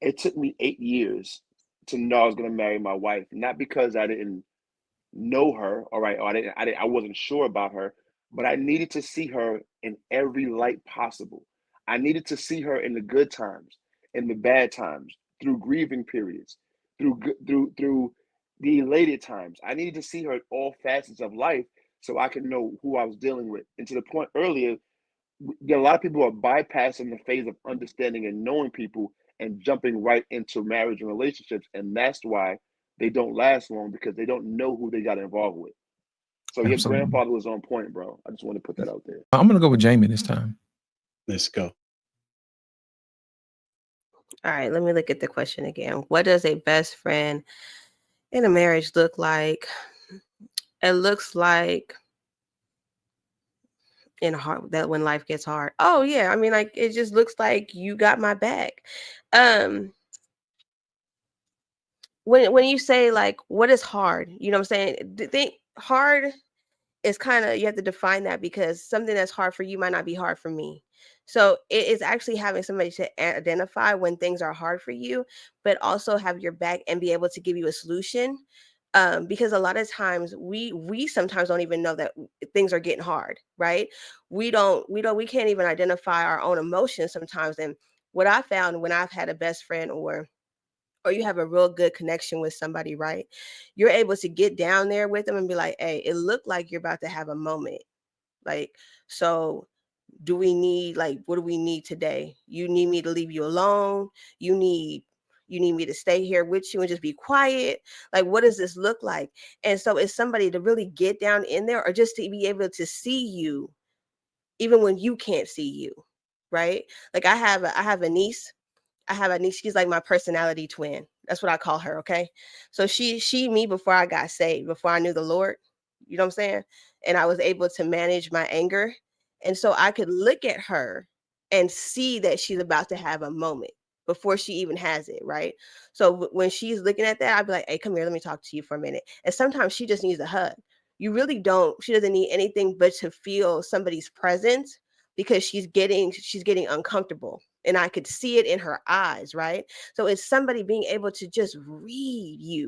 It took me 8 years to know I was gonna marry my wife, not because I didn't know her, all right, or I wasn't sure about her, but I needed to see her in every light possible. I needed to see her in the good times, in the bad times, through grieving periods, through the elated times. I needed to see her in all facets of life so I could know who I was dealing with. And to the point earlier, a lot of people are bypassing the phase of understanding and knowing people and jumping right into marriage and relationships, and that's why they don't last long because they don't know who they got involved with. So your Absolutely. grandfather was on point, bro. I just want to put that out there. I'm gonna go with Jamie this time. Let's go. All right, let me look at the question again. What does a best friend in a marriage look like? It looks like in hard that when life gets hard. Oh yeah, I mean, like, it just looks like you got my back. Um, when you say, like, what is hard, you know what I'm saying? Think hard is kind of, you have to define that, because something that's hard for you might not be hard for me. So it is actually having somebody to identify when things are hard for you, but also have your back and be able to give you a solution. Because a lot of times we sometimes don't even know that things are getting hard, right? We can't even identify our own emotions sometimes. And what I found when I've had a best friend, or you have a real good connection with somebody, right? You're able to get down there with them and be like, hey, it looked like you're about to have a moment. Like, so do we need, like, what do we need today? You need me to leave you alone? You need me to stay here with you and just be quiet? Like, what does this look like? And so it's somebody to really get down in there, or just to be able to see you even when you can't see you, right? Like, I have a niece. She's like my personality twin. That's what I call her. Okay. So me before I got saved, before I knew the Lord, you know what I'm saying? And I was able to manage my anger. And so I could look at her and see that she's about to have a moment before she even has it. Right. So when she's looking at that, I'd be like, hey, come here, let me talk to you for a minute. And sometimes she just needs a hug. You really don't, she doesn't need anything but to feel somebody's presence, because she's getting uncomfortable, and I could see it in her eyes, right? So it's somebody being able to just read you